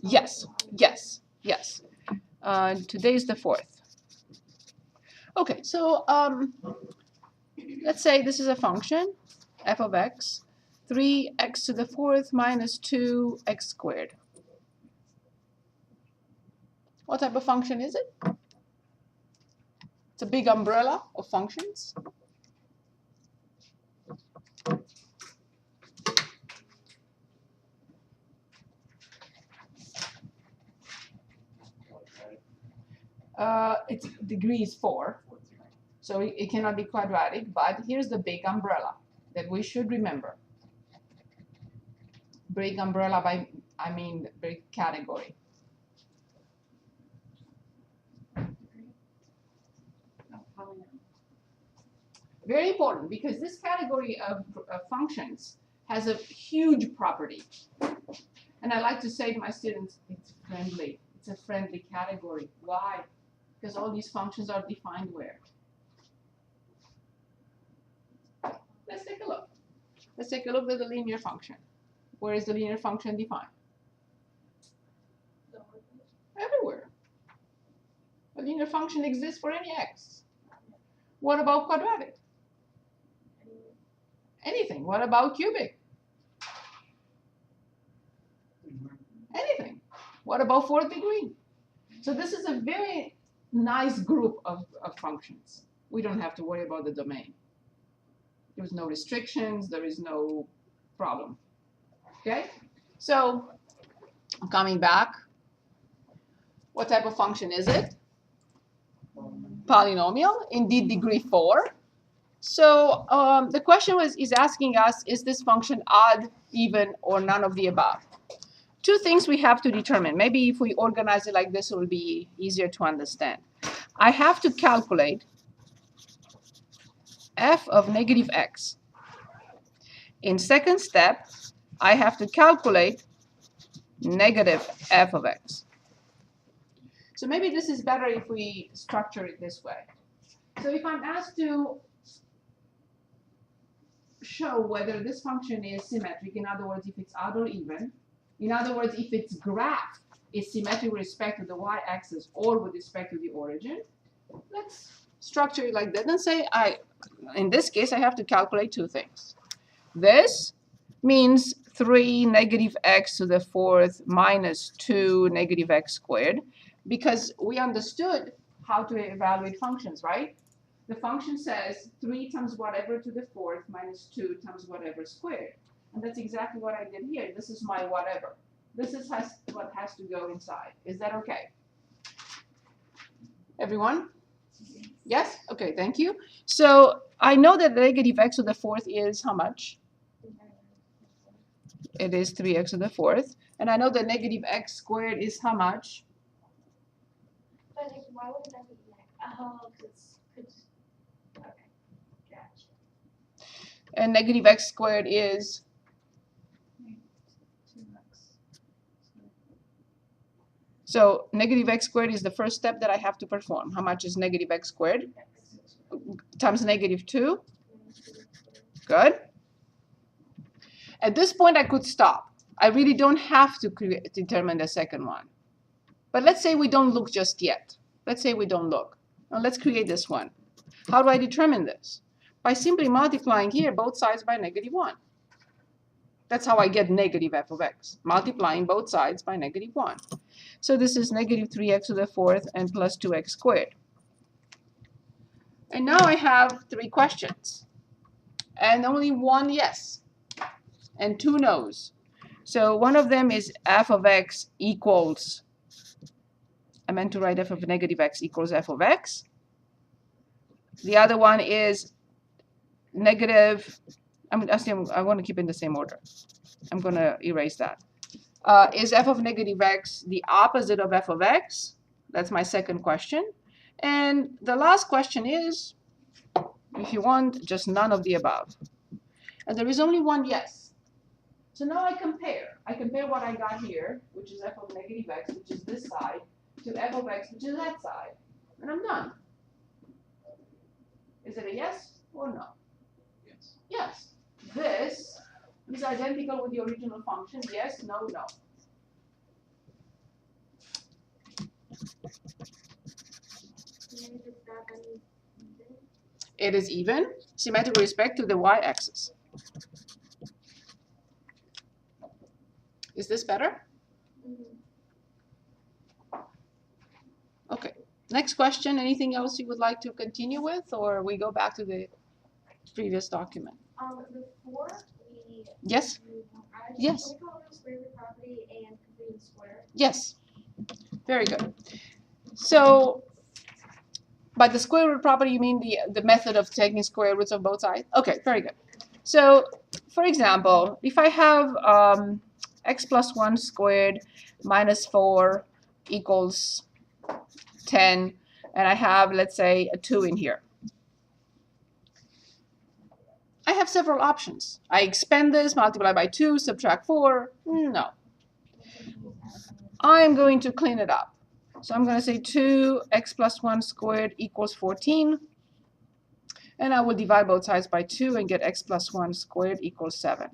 Yes, yes, yes. Today is the 4th. Okay, so let's say this is a function, f of x, 3x to the 4th minus 2x squared. What type of function is it? It's a big umbrella of functions. Its degree is 4, so it cannot be quadratic, but here's the big umbrella that we should remember. Big umbrella I mean big category. Very important, because this category of functions has a huge property. And I like to say to my students, it's friendly. It's a friendly category. Why? Because all these functions are defined where? Let's take a look. Let's take a look at the linear function. Where is the linear function defined? Everywhere. A linear function exists for any x. What about quadratic? Anything. What about cubic? Anything. What about 4th degree? So this is a very nice group of functions. We don't have to worry about the domain. There's no restrictions. There is no problem. Okay? So coming back, what type of function is it? Polynomial, indeed degree 4. So the question is asking us, is this function odd, even, or none of the above? Two things we have to determine. Maybe if we organize it like this, it will be easier to understand. I have to calculate f of negative x. In second step, I have to calculate negative f of x. So maybe this is better if we structure it this way. So if I'm asked to show whether this function is symmetric, in other words, if it's odd or even, in other words, if its graph is symmetric with respect to the y-axis or with respect to the origin, let's structure it like that and say, in this case, I have to calculate two things. This means 3 negative x to the 4th minus 2 negative x squared, because we understood how to evaluate functions, right? The function says 3 times whatever to the 4th minus 2 times whatever squared. And that's exactly what I did here. This is my whatever. This is what has to go inside. Is that okay? Everyone? Yes? Okay, thank you. So I know that negative x to the 4th is how much? It is 3x to the 4th. And I know that negative x squared is how much? But why would that be negative? Oh, because okay, gotcha. And negative x squared is? 2x. So negative x squared is the first step that I have to perform. How much is negative x squared? Times negative 2. Good. At this point, I could stop. I really don't have to determine the second one. But let's say we don't look just yet. Let's say we don't look. Now let's create this one. How do I determine this? By simply multiplying here both sides by negative 1. That's how I get negative f of x, multiplying both sides by negative 1. So this is negative 3x to the 4th and plus 2x squared. And now I have 3 questions, and only one yes, and 2 no's. So one of them is f of x equals, I meant to write f of negative x equals f of x. The other one is negative, I want to keep it in the same order. I'm going to erase that. Is f of negative x the opposite of f of x? That's my second question. And the last question is, if you want, just none of the above. And there is only one yes. So now I compare. I compare what I got here, which is f of negative x, which is this side, to f of x, which is that side. And I'm done. Is it a yes or no? Yes. Yes. This is identical with the original function. Yes, no, no. It is even, symmetric with respect to the y-axis. Is this better? Okay. Next question. Anything else you would like to continue with, or we go back to the previous document? Before we Yes. move on, Yes. can we call them square root property and complete square? Yes. Very good. So, by the square root property, you mean the method of taking square roots of both sides? Okay, very good. So, for example, if I have x plus 1 squared minus 4 equals 10, and I have, let's say, a 2 in here. I have several options. I expand this, multiply by 2, subtract 4. No. I'm going to clean it up. So I'm going to say 2x plus 1 squared equals 14. And I will divide both sides by 2 and get x plus 1 squared equals 7.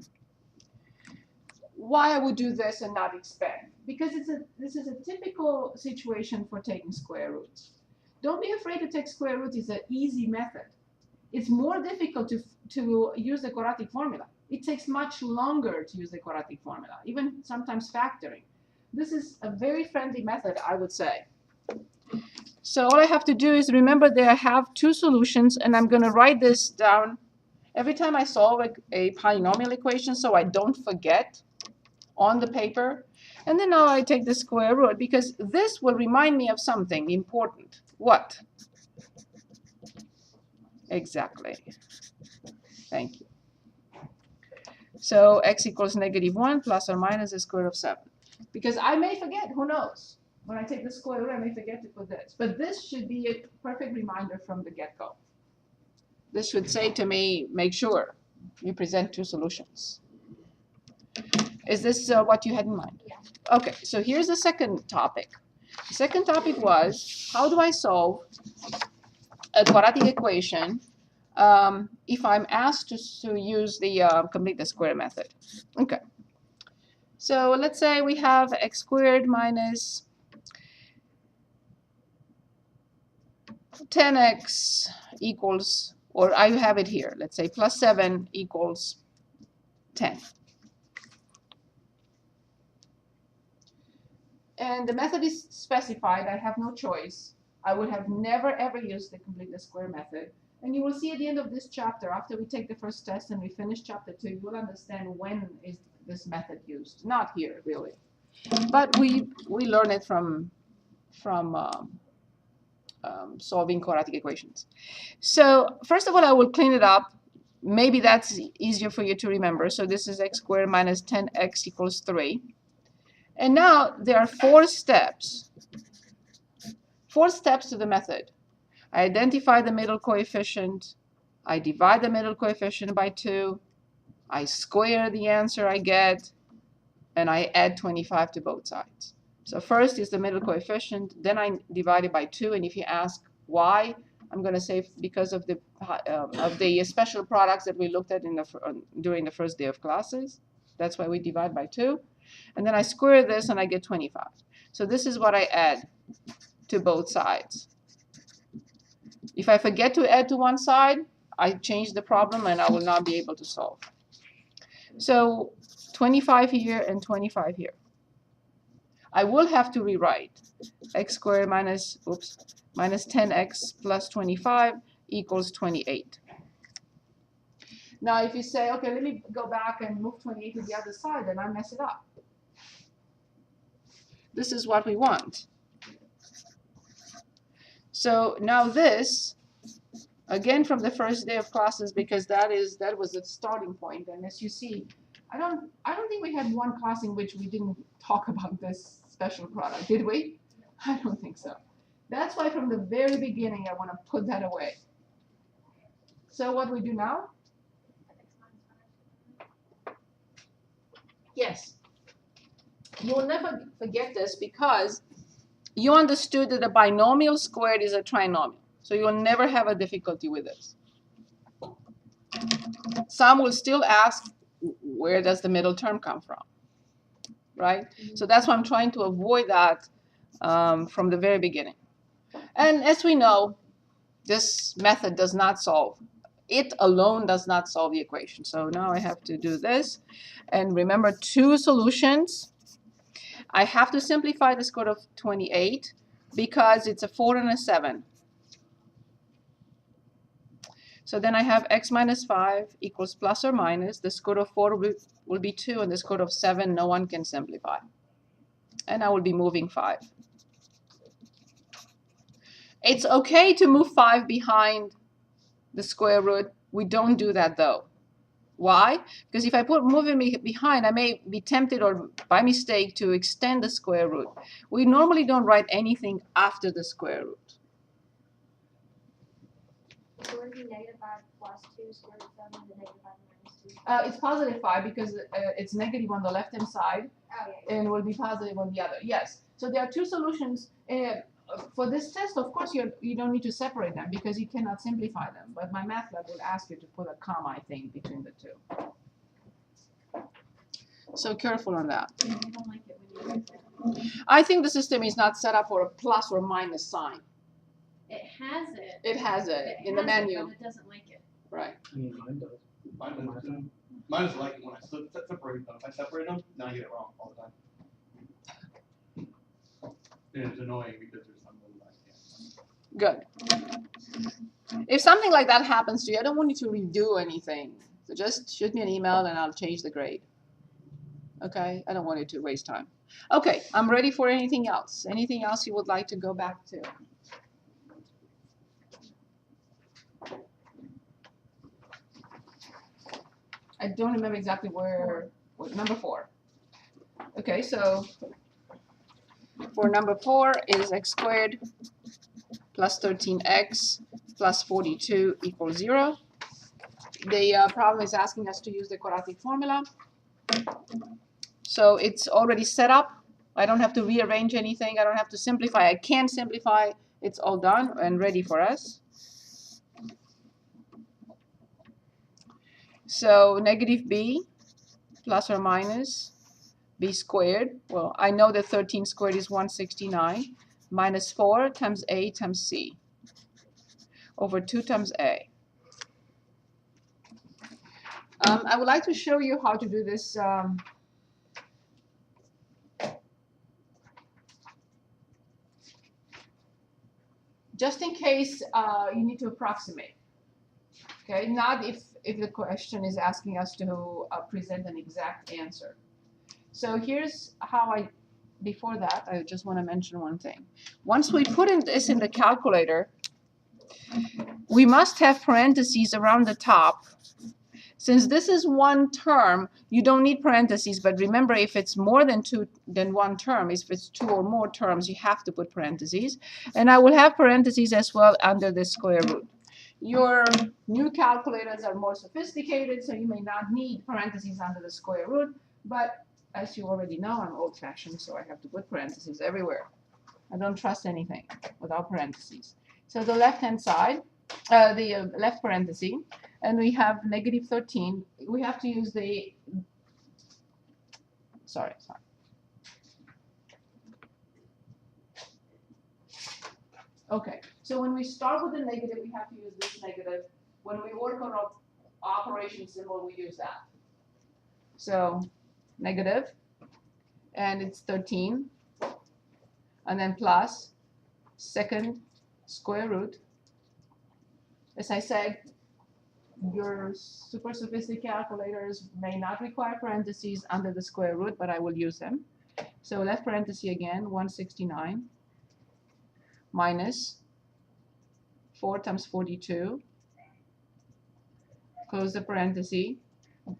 Why I would do this and not expand? Because this is a typical situation for taking square roots. Don't be afraid to take square roots. It's an easy method. It's more difficult to use the quadratic formula. It takes much longer to use the quadratic formula, even sometimes factoring. This is a very friendly method, I would say. So all I have to do is remember that I have two solutions, and I'm going to write this down every time I solve a polynomial equation so I don't forget on the paper. And then now I take the square root, because this will remind me of something important. What? Exactly. Thank you. So x equals -1 plus or minus the square root of 7. Because I may forget, who knows? When I take the square root, I may forget to put this. But this should be a perfect reminder from the get-go. This should say to me, make sure you present two solutions. Is this what you had in mind? Yeah. Okay, so here's the second topic. The second topic was, how do I solve a quadratic equation if I'm asked to use the complete the square method? Okay. So let's say we have x squared minus 10x equals, or I have it here, let's say plus 7 equals 10. And the method is specified. I have no choice. I would have never ever used the complete the square method. And you will see at the end of this chapter, after we take the first test and we finish chapter 2, you will understand when is this method used. Not here, really. But we learn it from solving quadratic equations. So first of all, I will clean it up. Maybe that's easier for you to remember. So this is x squared minus 10x equals 3. And now there are 4 steps. 4 steps to the method. I identify the middle coefficient. I divide the middle coefficient by 2. I square the answer I get. And I add 25 to both sides. So first is the middle coefficient. Then I divide it by 2. And if you ask why, I'm going to say because of the special products that we looked at during the first day of classes. That's why we divide by 2. And then I square this and I get 25. So this is what I add to both sides. If I forget to add to one side, I change the problem and I will not be able to solve. So 25 here and 25 here. I will have to rewrite x squared minus 10x plus 25 equals 28. Now if you say, okay, let me go back and move 28 to the other side, then I mess it up. This is what we want. So now this, again from the first day of classes, because that was the starting point. And as you see, I don't think we had one class in which we didn't talk about this special product, did we? I don't think so. That's why from the very beginning I want to put that away. So what we do now? Yes. You will never forget this because you understood that a binomial squared is a trinomial. So you will never have a difficulty with this. Some will still ask, where does the middle term come from? Right? So that's why I'm trying to avoid that from the very beginning. And as we know, This method does not solve. It alone does not solve the equation. So now I have to do this. And remember, two solutions. I have to simplify the square root of 28 because it's a 4 and a 7. So then I have x minus 5 equals plus or minus. The square root of 4 will be 2, and the square root of 7, no one can simplify. And I will be moving 5. It's okay to move 5 behind the square root. We don't do that though. Why? Because if I move it behind, I may be tempted or by mistake to extend the square root. We normally don't write anything after the square root. So would it be -5 plus 2 square root 7 to -5 minus 2? It's positive 5 because it's negative on the left-hand side. Oh, yeah. And will be positive on the other. Yes. So there are two solutions. For this test, of course, you don't need to separate them because you cannot simplify them. But my math lab will ask you to put a comma, I think, between the two. So careful on that. I don't like it when you write that. I think the system is not set up for a plus or minus sign. It has it. It has it in the menu. But it doesn't like it. Right. Mine does. Mine is like when I separate them. If I separate them, then I get it wrong all the time. And it's annoying because there's some of them I can't. Good. If something like that happens to you, I don't want you to redo anything. So just shoot me an email and I'll change the grade. Okay? I don't want you to waste time. Okay, I'm ready for anything else. Anything else you would like to go back to? I don't remember exactly where, number 4. Okay, so for number 4 is x squared plus 13x plus 42 equals 0. The problem is asking us to use the quadratic formula. So it's already set up. I don't have to rearrange anything. I don't have to simplify. I can simplify. It's all done and ready for us. So negative b plus or minus b squared. Well, I know that 13 squared is 169 minus 4 times a times c over 2 times a. I would like to show you how to do this. Just in case you need to approximate. Okay, not if the question is asking us to present an exact answer. So here's how before that, I just want to mention one thing. Once we put this in the calculator, we must have parentheses around the top. Since this is one term, you don't need parentheses, but remember if it's more than one term, if it's 2 or more terms, you have to put parentheses. And I will have parentheses as well under the square root. Your new calculators are more sophisticated, so you may not need parentheses under the square root, but as you already know, I'm old-fashioned, so I have to put parentheses everywhere. I don't trust anything without parentheses. So the left-hand side, the left parenthesis, and we have negative 13. We have to use the, sorry. Okay, so when we start with the negative, we have to use this negative. When we work on an operation symbol, we use that. So negative, and it's 13, and then plus second square root. As I said, your super sophisticated calculators may not require parentheses under the square root, but I will use them. So left parenthesis again, 169 minus 4 times 42. Close the parenthesis.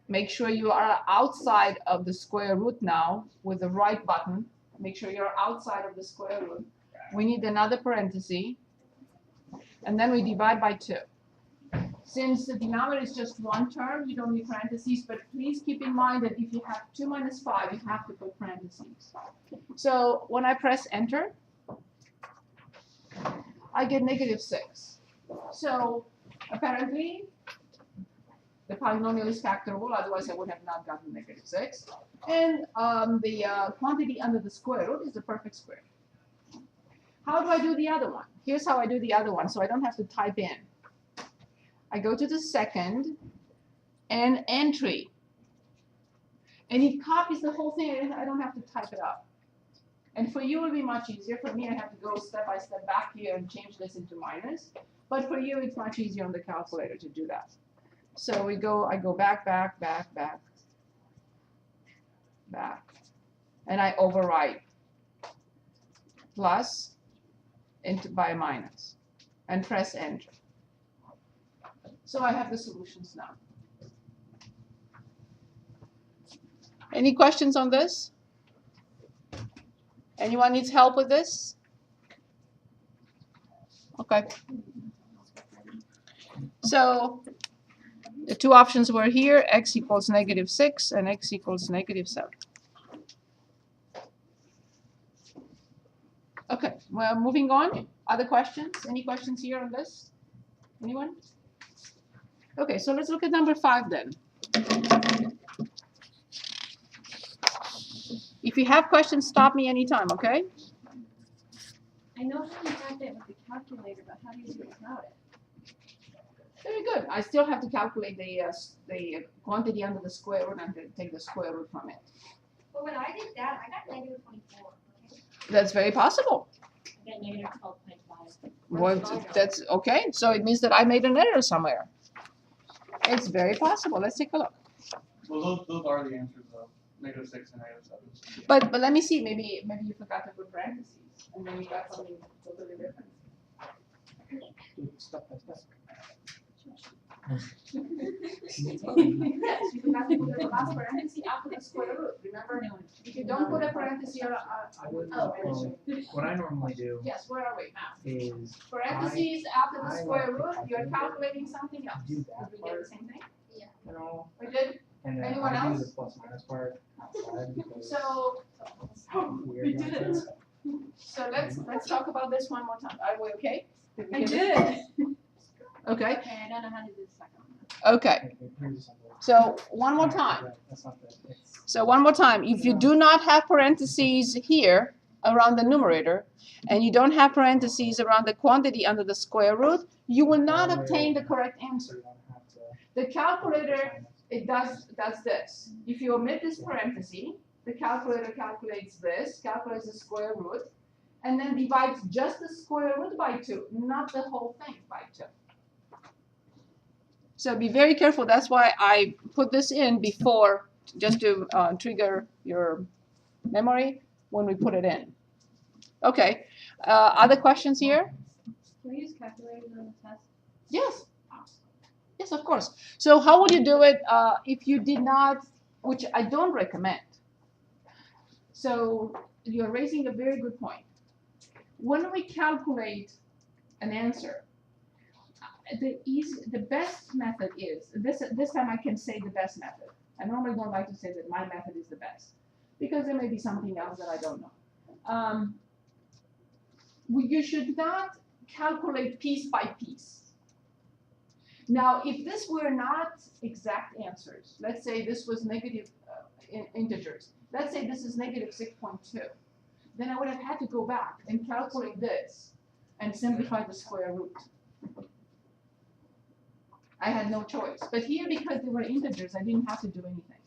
Make sure you are outside of the square root now with the right button. Make sure you're outside of the square root. We need another parenthesis. And then we divide by 2. Since the denominator is just one term, you don't need parentheses, but please keep in mind that if you have 2 minus 5, you have to put parentheses. So when I press enter, I get negative 6. So apparently, the polynomial is factorable, otherwise I would have not gotten negative 6. And the quantity under the square root is the perfect square. How do I do the other one? Here's how I do the other one, so I don't have to type in. I go to the second and entry. And it copies the whole thing, and I don't have to type it up. And for you, it will be much easier. For me, I have to go step by step back here and change this into minus. But for you, it's much easier on the calculator to do that. So I go back, back, back, back, back. And I overwrite plus by minus and press enter. So I have the solutions now. Any questions on this? Anyone needs help with this? Okay. So the two options were here, x equals -6 and x equals -7. Okay, well, moving on. Other questions? Any questions here on this? Anyone? Okay, so let's look at number 5 then. If you have questions, stop me anytime, okay? I know how you got that with the calculator, but how do you do it without it? Very good. I still have to calculate the quantity under the square root and take the square root from it. But when I did that, I got -24. Okay? That's very possible. I got -12.5. What? That's okay. So it means that I made an error somewhere. It's very possible. Let's take a look. Well, those are the answers though. -6 and -7. But let me see. Maybe you forgot to put parentheses, and then you got something totally different. Step by step. Yes, you forgot to put the last parenthesis after the square root. Remember, if you don't put a parenthesis, What I normally do yes, where are we now? is Parentheses after the I square like to root, you're calculating something else. do Did that we get the part. same thing? you know, We did? and then Anyone I do else? the plus minus part outside because So, weird we like did it. that. So let's talk about this one more time. Are we okay? Did we I get it? did. Okay, Okay, I don't know how to do the second one. okay. Okay, here's a sample. So one more time. Right, that's not that. It's, So one more time. If you do not have parentheses here around the numerator, and you don't have parentheses around the quantity under the square root, you will not obtain the correct so answer. you don't have to. The calculator, it does this. If you omit this parenthesis, the calculator calculates this, calculates the square root, and then divides just the square root by 2, not the whole thing by 2. So be very careful. That's why I put this in before, just to trigger your memory when we put it in. Okay. Other questions here? Can we use calculators on the test? Yes. Yes, of course. So how would you do it if you did not, which I don't recommend. So you're raising a very good point. When we calculate an answer, the best method is, this time I can say the best method. I normally don't like to say that my method is the best, because there may be something else that I don't know. You should not calculate piece by piece. Now, if this were not exact answers, let's say this was negative integers. Let's say this is -6.2. Then I would have had to go back and calculate this and simplify the square root. I had no choice. But here, because they were integers, I didn't have to do anything.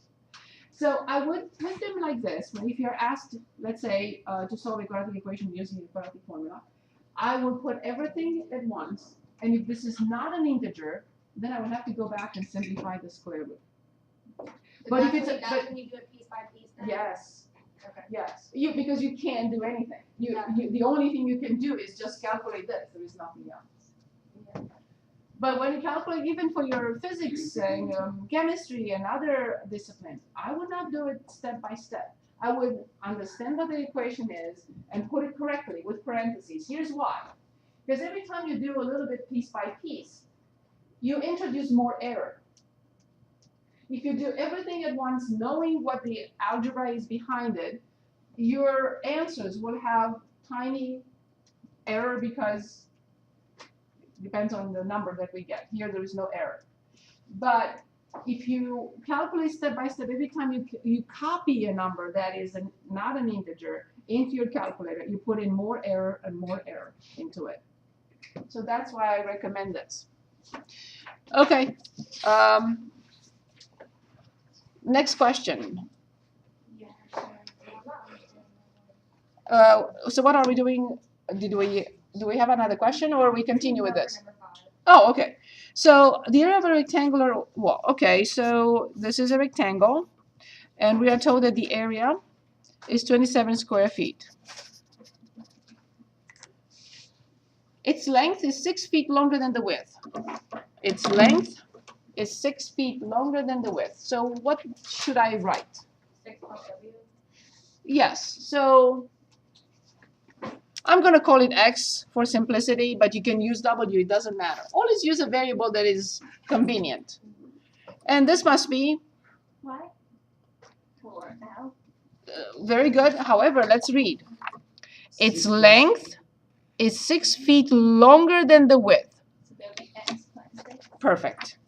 So I would put them like this. When if you're asked, let's say, to solve a quadratic equation using the quadratic formula, I will put everything at once. And if this is not an integer, then I would have to go back and simplify the square root. But if it's that's when you do it piece by piece then? Yes. Okay. Yes. Because you can't do anything. The only thing you can do is just calculate this. There is nothing else. Yeah. But when you calculate, even for your physics and chemistry and other disciplines, I would not do it step by step. I would understand what the equation is and put it correctly with parentheses. Here's why. Because every time you do a little bit piece by piece, you introduce more error. If you do everything at once, knowing what the algebra is behind it, your answers will have tiny error because it depends on the number that we get. Here, there is no error. But if you calculate step by step, every time you copy a number that is not an integer into your calculator, you put in more error and more error into it. So that's why I recommend this. Okay. Next question. Yeah, so I'm not understanding. So what are we doing? Do we have another question, or we continue with this? Number 5. Oh, okay. So the area of a rectangular wall. Okay, so this is a rectangle, and we are told that the area is 27 square feet. Its length is 6 feet longer than the width. Its length is 6 feet longer than the width. So what should I write? 6 plus W. Yes, so I'm going to call it x for simplicity, but you can use w, it doesn't matter. Always use a variable that is convenient. And this must be What? 4 now. very good. However, let's read. Its length is 6 feet longer than the width. So there'll be X plus 6. Perfect.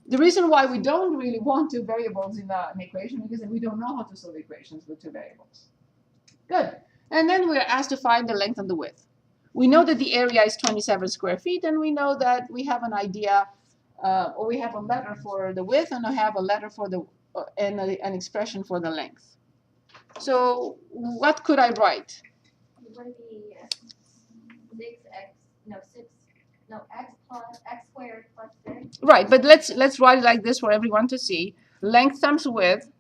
The reason why we don't really want two variables in an equation is because we don't know how to solve equations with two variables. Good. And then we're asked to find the length and the width. We know that the area is 27 square feet, and we know that we have an idea, or we have a letter for the width, and we have a letter for the, and an expression for the length. So what could I write? It would be 6 plus X squared plus 6. Right, but let's write it like this for everyone to see. Length times width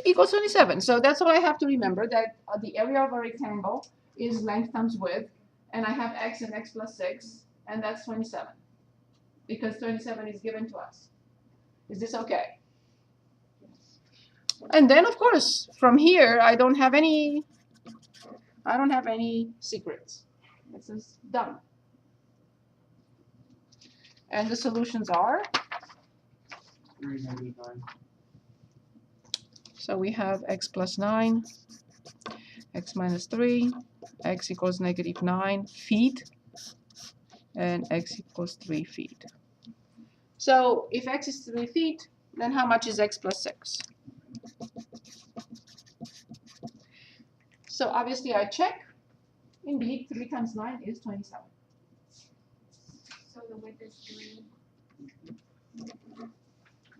equals 27. So that's all I have to remember, that the area of a rectangle is length times width, and I have x and x plus 6, and that's 27, because 27 is given to us. Is this okay? And then, of course, from here, I don't have any secrets. This is done. And the solutions are? 3, -9. So we have x plus 9, x minus 3, x equals -9 feet, and x equals 3 feet. So if x is 3 feet, then how much is x plus 6? So obviously I check. Indeed, 3 times 9 is 27. So the width is 3.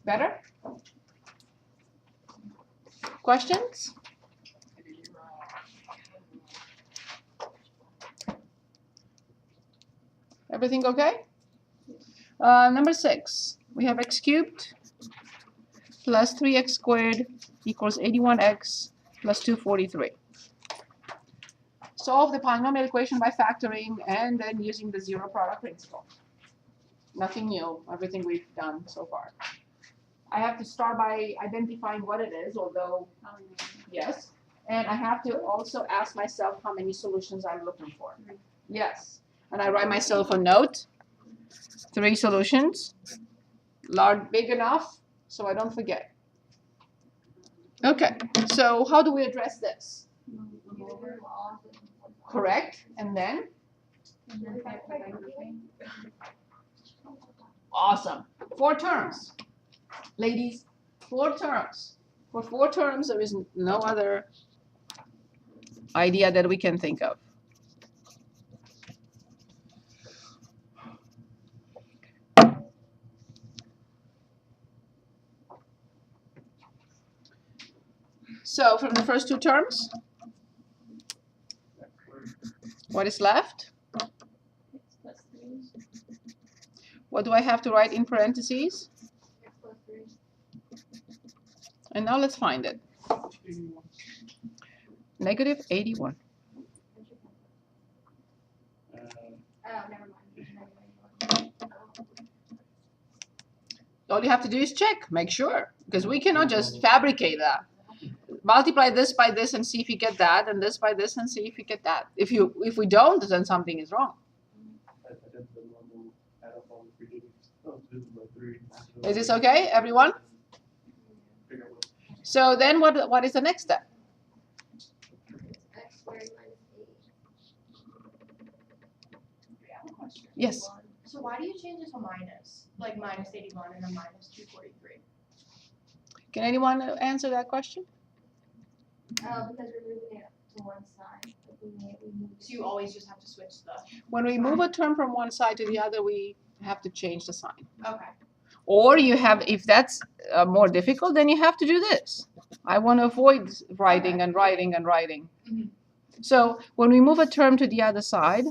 Better? Questions? Everything okay? Number 6, we have x cubed plus 3x squared equals 81x plus 243. Solve the polynomial equation by factoring and then using the zero product principle. Nothing new, everything we've done so far. I have to start by identifying what it is, although, yes. And I have to also ask myself how many solutions I'm looking for. Yes. And I write myself a note. 3 solutions. Large, big enough, so I don't forget. Okay, so how do we address this? Correct, and then? Awesome. 4 terms. Ladies, 4 terms. For 4 terms, there is no other idea that we can think of. So from the first 2 terms, what is left? X plus 3. What do I have to write in parentheses? X plus 3. And now let's find it. Negative 81. Oh, never mind. All you have to do is check, make sure, because we cannot just fabricate that. Multiply this by this and see if you get that, and this by this and see if you get that. If we don't, then something is wrong. Is this okay, everyone? So then what is the next step? X squared minus 8. Yes. So why do you change it to minus? Like minus 81 and a minus 243? Can anyone answer that question? Because we're moving it to one side. So you always just have to switch the. When we move a term from one side to the other, we have to change the sign. Okay. Or you have, if that's more difficult, then you have to do this. I want to avoid writing and writing and writing. Mhm. So when we move a term to the other side,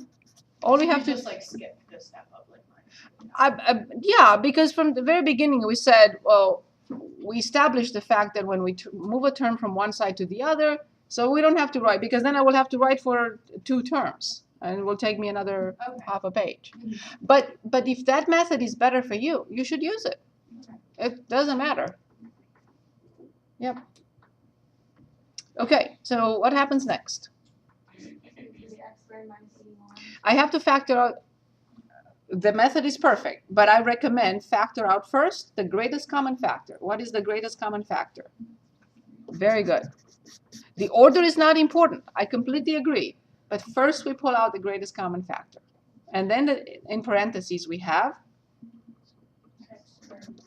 all we have to just like skip this step up like minus. yeah, because from the very beginning we said, well, we established the fact that when we move a term from one side to the other, so we don't have to write, because then I will have to write for 2 terms, and it will take me another Okay. half a page. Mhm. But if that method is better for you, you should use it. Okay. It doesn't matter. Yep. Okay, so what happens next? The x squared minus 81. I have to factor out. The method is perfect, but I recommend factor out first the greatest common factor. What is the greatest common factor? Very good. The order is not important. I completely agree. But first we pull out the greatest common factor. And then in parentheses we have. X squared.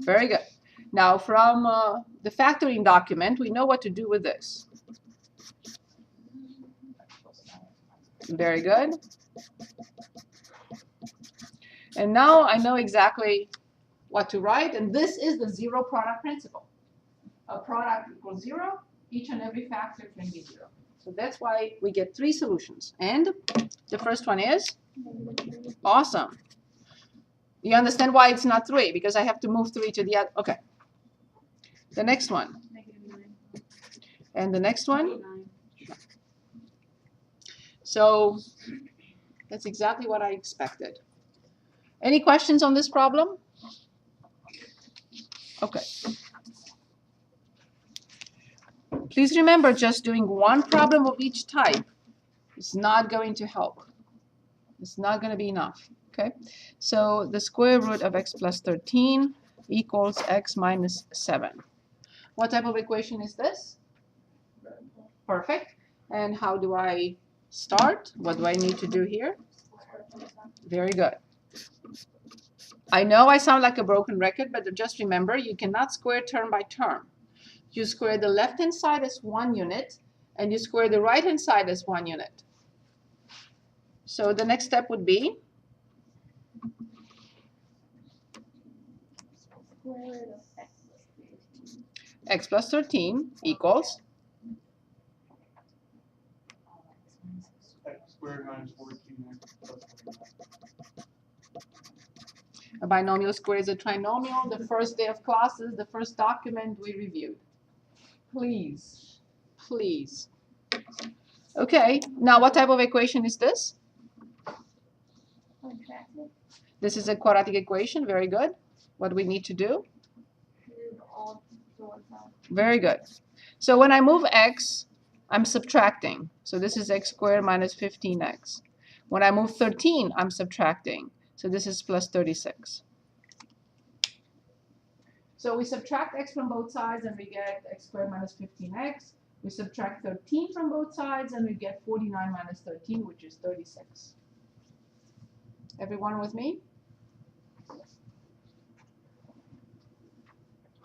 Very good. Now from the factoring document, we know what to do with this. Very good. And now I know exactly what to write, and this is the zero product principle. A product equals 0, each and every factor can be 0. So that's why we get 3 solutions. And the first one is awesome. You understand why it's not 3? Because I have to move 3 to the other. Okay. The next one. -9. And the next one. So that's exactly what I expected. Any questions on this problem? Okay. Please remember, just doing one problem of each type is not going to help. It's not going to be enough. Okay. So the square root of x plus 13 equals x minus 7. What type of equation is this? Perfect. And how do I start? What do I need to do here? Very good. I know I sound like a broken record, but just remember, you cannot square term by term. You square the left-hand side as 1 unit, and you square the right-hand side as 1 unit. So the next step would be? Square root of X plus 13 equals? X squared minus 14x plus 49. A binomial square is a trinomial. The first day of classes, the first document we reviewed. Please, please. Okay, now what type of equation is this? Contracted. This is a quadratic equation. Very good. What do we need to do? Move all to one side. Very good. So when I move x, I'm subtracting. So this is x squared minus 15x. When I move 13, I'm subtracting. So this is plus 36. So we subtract x from both sides and we get x squared minus 15x. We subtract 13 from both sides and we get 49 minus 13, which is 36. Everyone with me?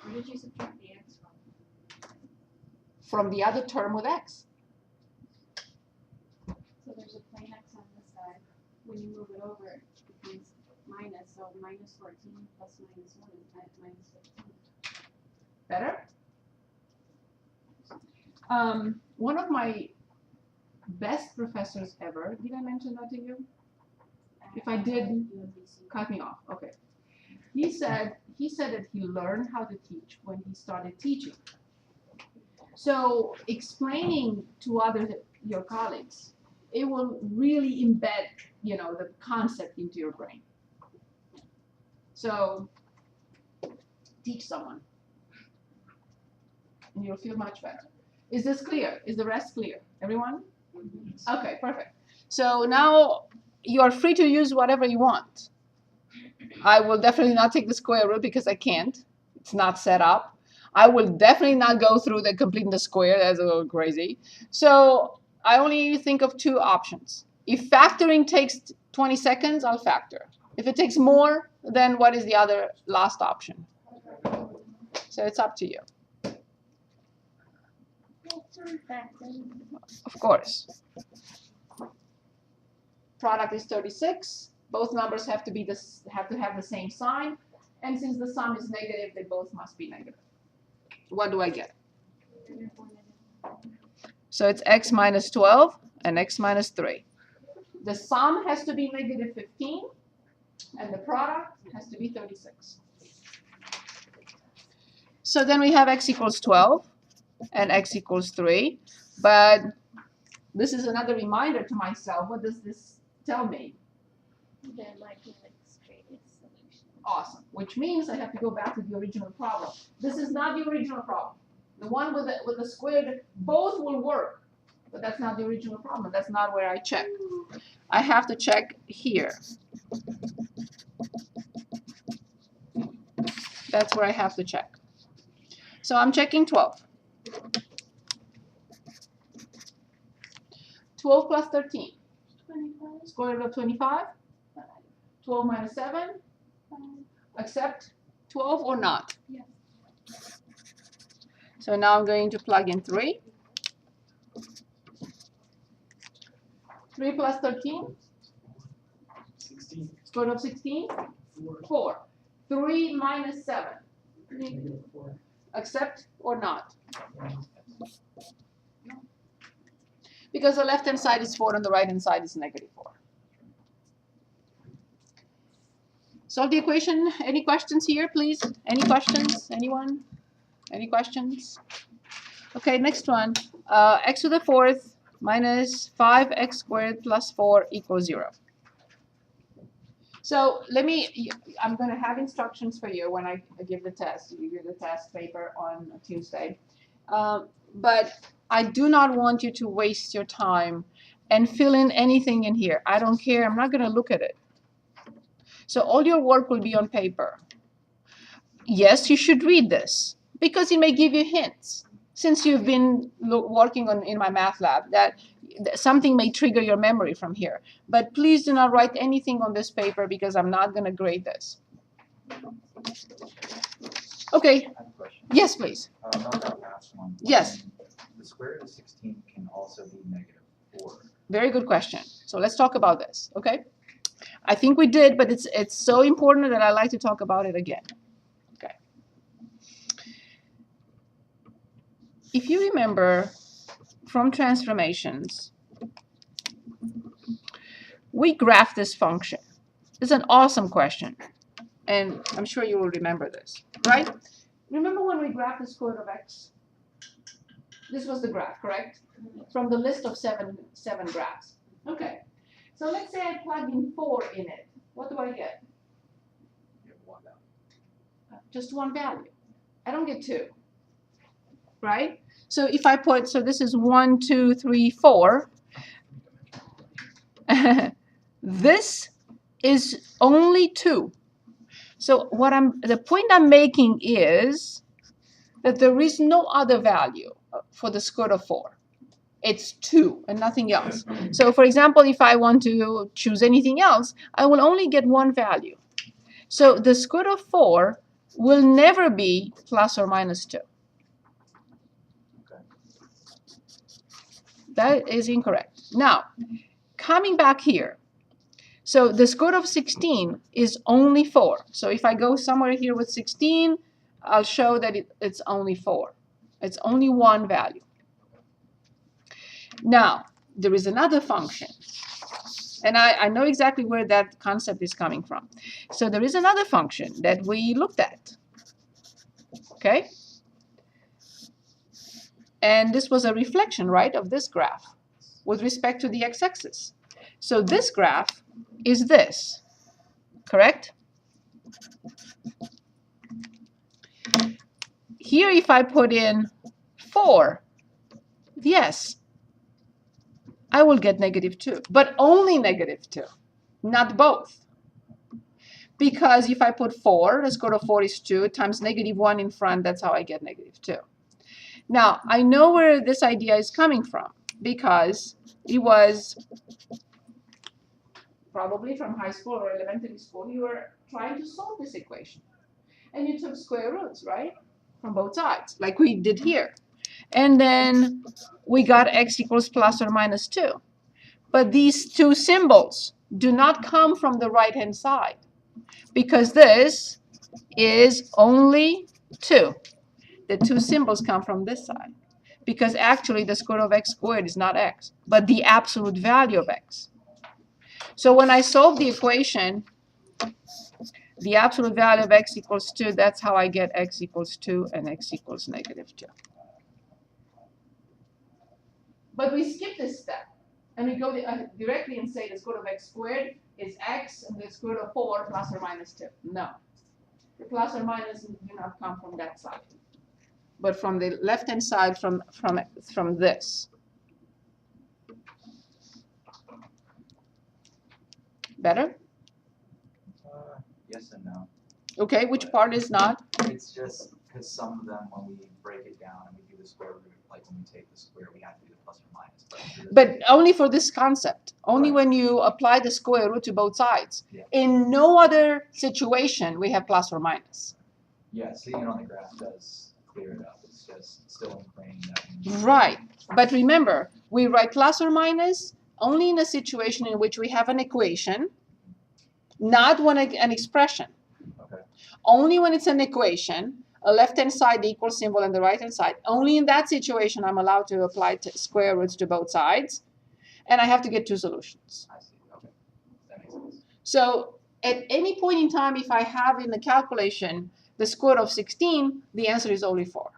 Where did you subtract the x from? From the other term with x. So there's a plain x on this side. When you move it over, it becomes minus. So minus 14 plus minus 1 is minus 15. Better? One of my best professors ever, did I mention that to you? If I did, cut me off. Okay. He said that he learned how to teach when he started teaching. So explaining to your colleagues, it will really embed, the concept into your brain. So teach someone, and you'll feel much better. Is this clear? Is the rest clear? Everyone? Okay, perfect. So now you are free to use whatever you want. I will definitely not take the square root because I can't. It's not set up. I will definitely not go through the completing the square. That's a little crazy. So I only think of 2 options. If factoring takes 20 seconds, I'll factor. If it takes more, then what is the other last option? So it's up to you. Of course. Product is 36. Both numbers have to have the same sign, and since the sum is negative, they both must be negative. What do I get? So it's x minus 12 and x minus 3. The sum has to be negative 15, and the product has to be 36. So then we have x equals 12 and x equals 3, but this is another reminder to myself. What does this tell me? There might be like straight solution. Awesome, which means I have to go back to the original problem. This is not the original problem. The one with the squared, both will work, but that's not the original problem. That's not where I check. I have to check here. That's where I have to check. So I'm checking 12. 12 plus 13. 25. Square root of 25. 12 minus 7. Accept 12 or not? Yes. So now I'm going to plug in 3. 3 plus 13. 16. Square root of 16. 4. 4. 3 minus 7. Negative 4. Accept or not? Because the left-hand side is 4 and the right-hand side is negative 4. Solve the equation. Any questions here, please? Any questions? Anyone? Any questions? Okay, next one. X to the 4th minus 5x squared plus 4 equals 0. So I'm going to have instructions for you when I give the test. You give the test paper on Tuesday. But I do not want you to waste your time and fill in anything in here. I don't care. I'm not going to look at it. So all your work will be on paper. Yes, you should read this because it may give you hints. Since you've been working in my math lab, that something may trigger your memory from here. But please do not write anything on this paper because I'm not going to grade this. Okay. I have a question. Yes, please. About that last one. Yes. The square root of 16 can also be negative 4. Very good question. So let's talk about this, okay? I think we did, but it's so important that I like to talk about it again. Okay. If you remember from transformations, we graph this function. It's an awesome question, and I'm sure you will remember this, right? Remember when we graphed the square root of x? This was the graph, correct? From the list of seven graphs. Okay. So let's say I plug in 4 in it. What do I get? You have one value. Just one value. I don't get 2, right? So if I put, so this is 1, 2, 3, 4. This is only 2. So the point I'm making is that there is no other value for the square root of 4. It's 2 and nothing else. So for example, if I want to choose anything else, I will only get one value. So the square root of 4 will never be plus or minus 2. Okay. That is incorrect. Now, coming back here. So the square root of 16 is only 4. So if I go somewhere here with 16, I'll show that it's only 4. It's only one value. Now, there is another function. And I know exactly where that concept is coming from. So there is another function that we looked at. Okay? And this was a reflection, right, of this graph with respect to the x-axis. So this graph is this, correct? Here, if I put in 4, yes, I will get negative 2, but only negative 2, not both. Because if I put 4, the square root of 4 is 2, times negative 1 in front, that's how I get negative 2. Now, I know where this idea is coming from, because it was probably from high school or elementary school, you were trying to solve this equation. And you took square roots, right? From both sides, like we did here. And then we got x equals plus or minus 2. But these two symbols do not come from the right-hand side, because this is only 2. The two symbols come from this side, because actually the square root of x squared is not x, but the absolute value of x. So when I solve the equation, the absolute value of x equals 2, that's how I get x equals 2 and x equals negative 2. But we skip this step, and we go directly and say the square root of x squared is x, and the square root of 4 plus or minus 2. No. The plus or minus do not come from that side, but from the left-hand side from this. Better? Yes and no. Okay, which part is not? It's just because some of them, when we break it down and we do the square root, like when we take the square, we have to do the plus or minus. But only for this concept. Only Right. when you apply the square root to both sides. Yeah. In no other situation we have plus or minus. Yeah, seeing it on the graph does clear it up. It's just still ingrained that. Right. But remember, we write plus or minus only in a situation in which we have an equation, not when an expression. Okay. Only when it's an equation, a left-hand side the equal symbol and the right-hand side. Only in that situation I'm allowed to apply square roots to both sides, and I have to get two solutions. I see. Okay. That makes sense. So at any point in time, if I have in the calculation the square root of 16, the answer is only 4.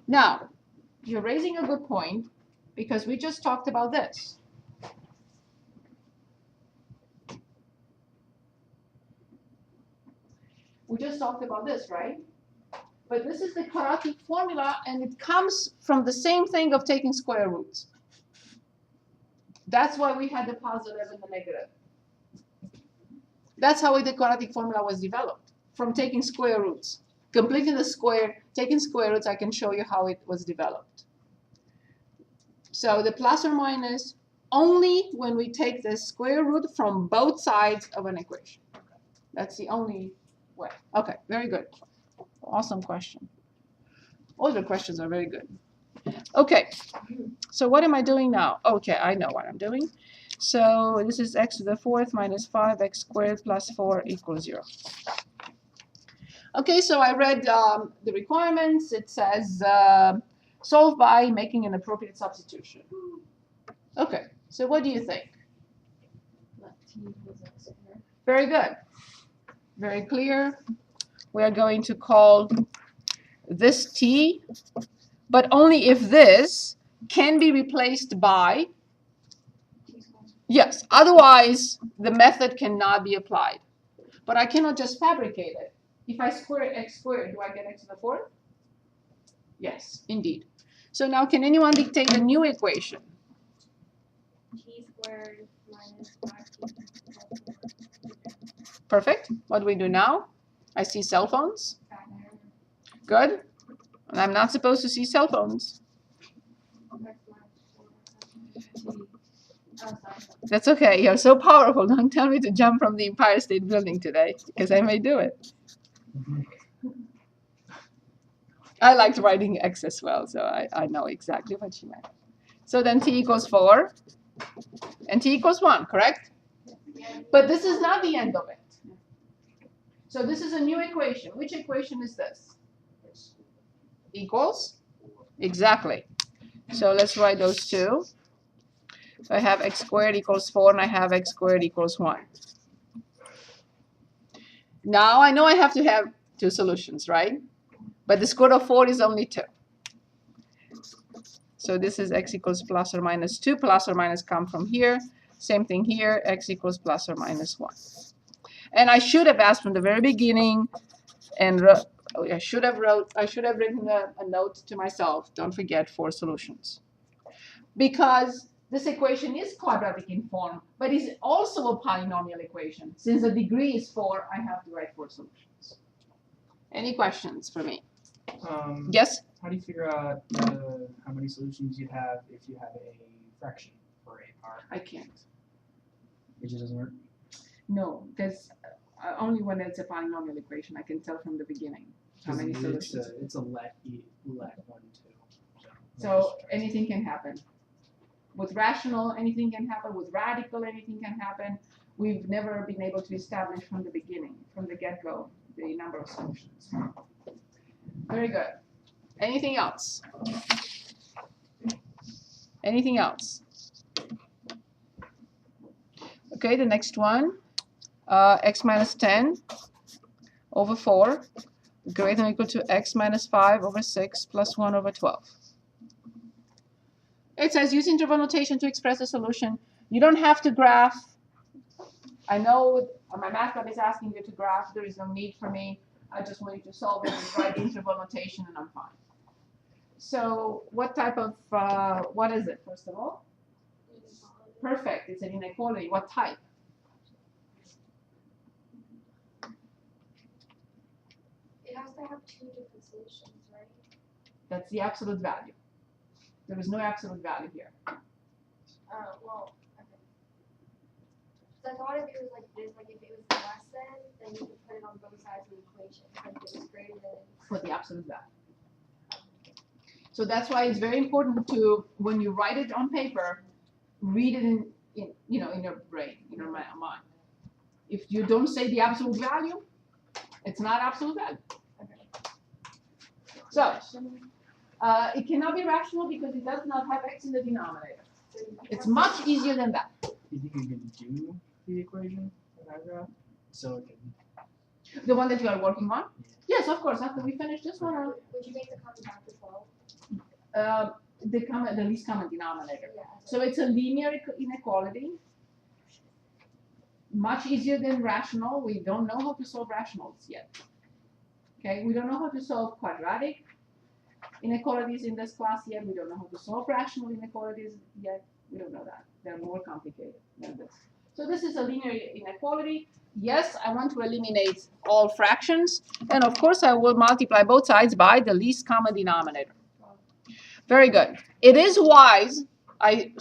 Now, you're raising a good point, because we just talked about this. We just talked about this, right? But this is the quadratic formula, and it comes from the same thing of taking square roots. That's why we had the positive and the negative. That's how the quadratic formula was developed, from taking square roots. Completing the square, taking square roots, I can show you how it was developed. So the plus or minus only when we take the square root from both sides of an equation. That's the only way. Okay, very good. Awesome question. All the questions are very good. Okay, so what am I doing now? Okay, I know what I'm doing. So this is x to the 4th minus 5x squared plus 4 equals 0. Okay, so I read the requirements. It says solve by making an appropriate substitution. Okay, so what do you think? Let t equals x squared. Very good. Very clear. We are going to call this t, but only if this can be replaced by, T squared. yes, otherwise the method cannot be applied. But I cannot just fabricate it. If I square x squared, do I get x to the 4th? Yes, indeed. So now can anyone dictate the new equation? T squared minus 5t plus 4. Perfect. What do we do now? I see cell phones. Factor Good. And I'm not supposed to see cell phones. x minus 4t. Oh, sorry. That's okay. You're so powerful. Don't tell me to jump from the Empire State Building today, because I may do it. I liked writing x as well, so I know exactly what she meant. So then t equals 4, and t equals 1, correct? But this is not the end of it. So this is a new equation. Which equation is this? Equals? Exactly. So let's write those two. So I have x squared equals 4, and I have x squared equals 1. Now I know I have to have two solutions, right? But the square root of 4 is only 2. So this is x equals plus or minus 2. Plus or minus come from here. Same thing here, x equals plus or minus 1. And I should have asked from the very beginning, and I should have written a note to myself, don't forget 4 solutions. Because this equation is quadratic in form, but is also a polynomial equation. Since the degree is 4, I have to write 4 solutions. Any questions for me? Yes? How do you figure out how many solutions you'd have if you have a fraction for a power? I can't. It just doesn't work. No, because only when it's a polynomial equation, I can tell from the beginning how many solutions. It's a let 1, 2. So anything can happen. With rational, anything can happen. With radical, anything can happen. We've never been able to establish from the beginning, from the get-go, the number of solutions. Very good. Anything else? Anything else? Okay, the next one. X minus 10 over 4 greater than or equal to x minus 5 over 6 plus 1 over 12. It says use interval notation to express a solution. You don't have to graph. I know my math club is asking you to graph. There is no need for me. I just want you to solve it and write the interval notation, and I'm fine. So what type of, what is it, first of all? Perfect. It's an inequality. What type? It has to have two different solutions, right? That's the absolute value. There is no absolute value here. Well, okay. So I thought if it was like this, like if it was less than, then you could put it on both sides of the equation. Like if it was greater than. For the absolute value. So that's why it's very important to, when you write it on paper, read it in your brain, in your mind. If you don't say the absolute value, it's not absolute value. So it cannot be rational because it does not have x in the denominator. It's much easier than that. You think you can do the equation that I got? So it can. The one that you are working on? Yeah. Yes, of course. After we finish this one, Would you make the common back to 12? the least common denominator. Yeah. So it's a linear inequality. Much easier than rational. We don't know how to solve rationals yet. Okay, we don't know how to solve quadratic inequalities in this class yet. We don't know how to solve rational inequalities yet. We don't know that. They're more complicated than this. So this is a linear inequality. Yes, I want to eliminate all fractions. And of course, I will multiply both sides by the least common denominator. Very good. It is wise, I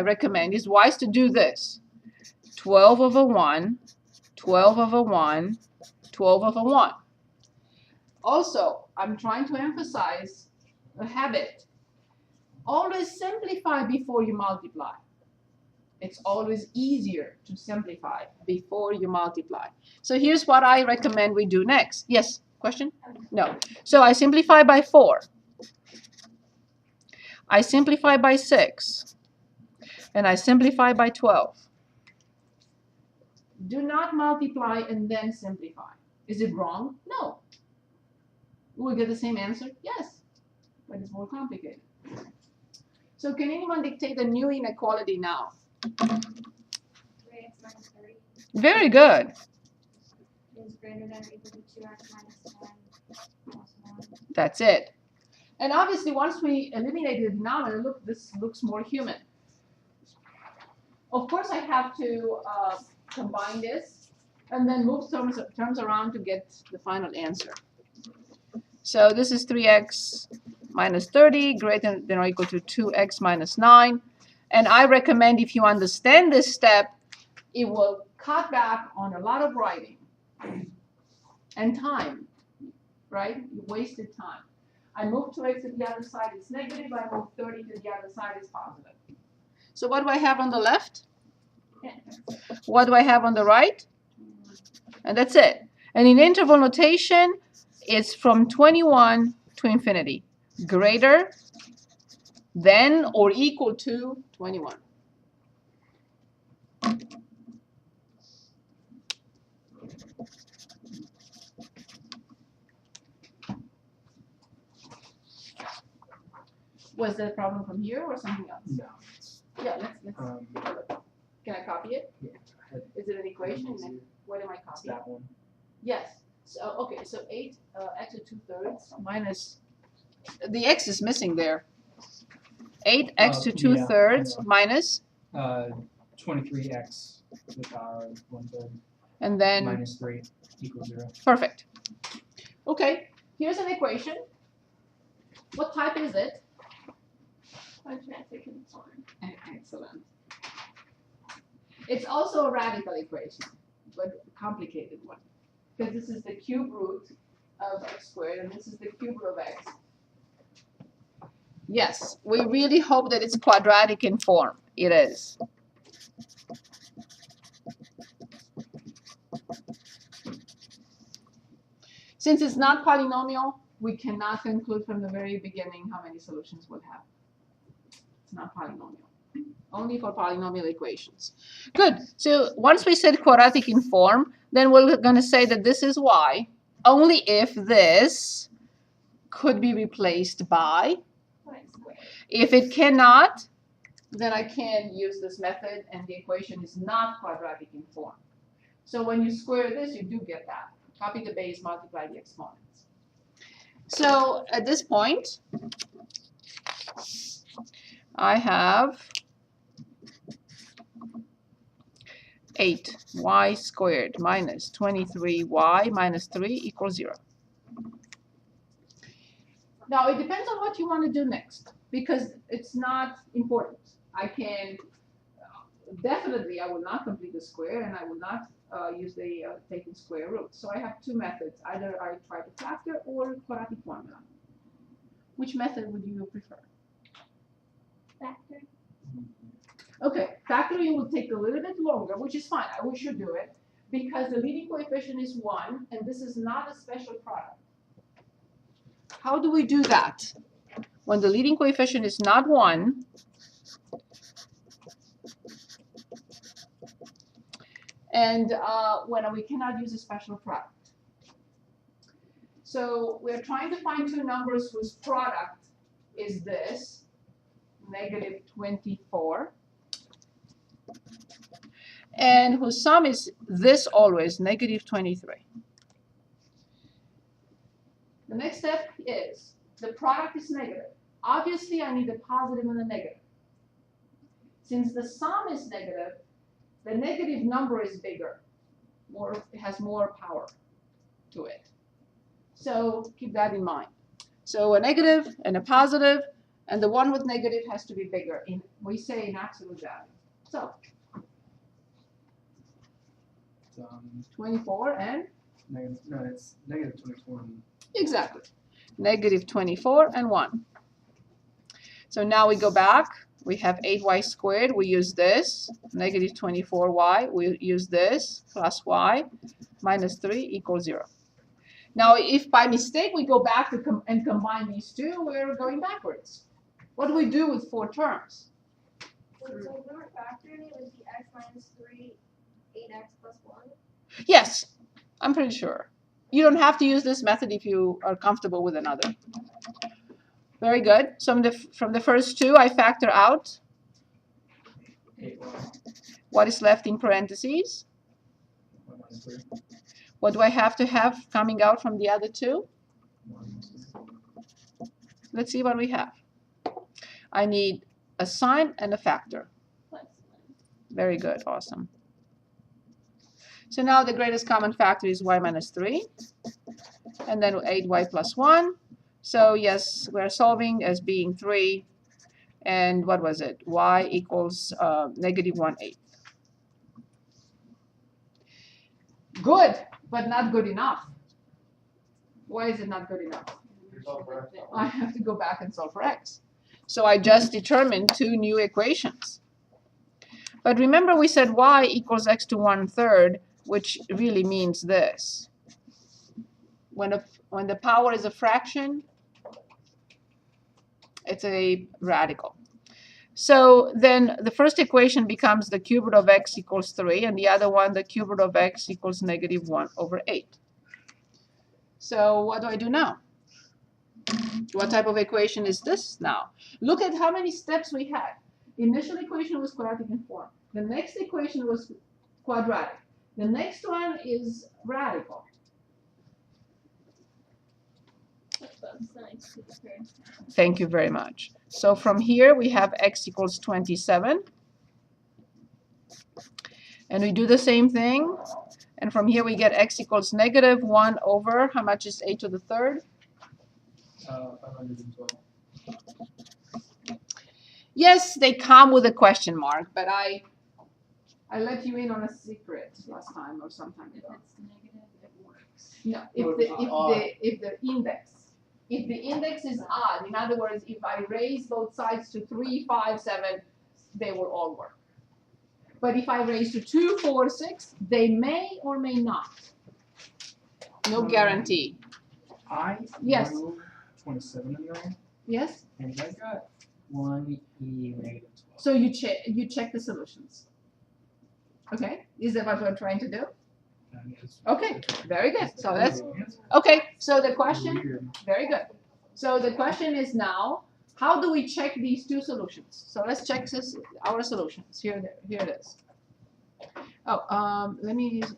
recommend, it's wise to do this. 12 over 1, 12 over 1, 12 over 1. Also, I'm trying to emphasize a habit. Always simplify before you multiply. It's always easier to simplify before you multiply. So here's what I recommend we do next. Yes, question? No. So I simplify by 4. I simplify by 6. And I simplify by 12. Do not multiply and then simplify. Is it wrong? No. Will we get the same answer? Yes. But it's more complicated. So can anyone dictate a new inequality now? 3x minus 30 Very good. is greater than or equal to 2x minus 10 plus 1. That's it. And obviously, once we eliminate the denominator, look, this looks more human. Of course, I have to combine this and then move terms around to get the final answer. So this is 3x minus 30 greater than or equal to 2x minus 9. And I recommend if you understand this step, it will cut back on a lot of writing and time, right? You wasted time. I move 2x to the other side, it's negative. I move 30 to the other side, it's positive. So what do I have on the left? What do I have on the right? And that's it. And in interval notation, it's from 21 to infinity. Greater than or equal to 21. Was that a problem from here or something else? No. Yeah, let's take a look. Can I copy it? Yeah. Is it an equation? Easier. What am I It's copying? that one. Yes. So okay, so 8 x to 2/3 minus the x is missing there. 8x to Yeah, 2/3 I know. minus 23x with our 1/3 and then minus 3 equals 0. perfect. Okay, here's an equation. What type is it? Excellent. It's also a radical equation. but complicated one. Because this is the cube root of x squared, and this is the cube root of x. Yes, we really hope that it's quadratic in form. It is. Since it's not polynomial, we cannot conclude from the very beginning how many solutions we'll have. It's not polynomial. Only for polynomial equations. Good. So once we said quadratic in form, then we're going to say that this is y only if this could be replaced by. If it cannot, then I can use this method, and the equation is not quadratic in form. So when you square this, you do get that. Copy the base, multiply the exponents. So at this point, I have 8y squared minus 23y minus 3 equals 0. Now, it depends on what you want to do next, because it's not important. I can, definitely, I will not complete the square, and I will not use the taking square root. So I have two methods. Either I try to factor or quadratic formula. Which method would you prefer? Factor. Okay, factoring will take a little bit longer, which is fine. We should do it because the leading coefficient is 1, and this is not a special product. How do we do that? When the leading coefficient is not 1, and when we cannot use a special product. So we're trying to find two numbers whose product is this, negative 24, and whose sum is this always, negative 23. The next step is the product is negative. Obviously, I need a positive and a negative. Since the sum is negative, the negative number is bigger, it has more power to it. So keep that in mind. So a negative and a positive, and the one with negative has to be bigger. We say in absolute value. So 24 and? It's negative 24 and Exactly. Negative 24 and 1. So now we go back. We have 8y squared. We use this. Negative 24y. We use this. Plus y. Minus 3 equals 0. Now, if by mistake we go back to and combine these two, we're going backwards. What do we do with 4 terms? So we were factoring it would be x minus 3, 8x plus 1. Yes, I'm pretty sure. You don't have to use this method if you are comfortable with another. Very good. So from the first two, I factor out 8y. what is left in parentheses. 1 minus 3. What do I have to have coming out from the other two? 1 minus 3. Let's see what we have. I need a sign and a factor. Very good. Awesome. So now the greatest common factor is y minus 3. And then 8y plus 1. So yes, we're solving as being 3. And what was it? Y equals negative 1/8. Good, but not good enough. Why is it not good enough? I have to go back and solve for x. So I just determined 2 new equations. But remember we said y equals x to 1/3, which really means this. When the power is a fraction, it's a radical. So then the first equation becomes the cube root of x equals 3, and the other one, the cube root of x equals negative 1/8. So what do I do now? What type of equation is this now? Look at how many steps we had. The initial equation was quadratic in form. The next equation was quadratic. The next one is radical. Thank you very much. So from here we have x equals 27. And we do the same thing. And from here we get x equals negative 1 over, how much is a to the 3rd? 512. Yes, they come with a question mark, but I I let you in on a secret last time or sometime If ago. it's negative, it works. No, Or if the index is odd, in other words, if I raise both sides to 3, 5, 7, they will all work. But if I raise to 2, 4, 6, they may or may not. No guarantee. I Yes. moved 27 in there, Yes? and I got 1e negative 12. So you check the solutions. Okay? Is that what we're trying to do? And it's- Okay, very good. So that's It's okay. So the question, weird. very good. So the question is now, how do we check these two solutions? So let's check our solutions. Here it is. Oh, let me use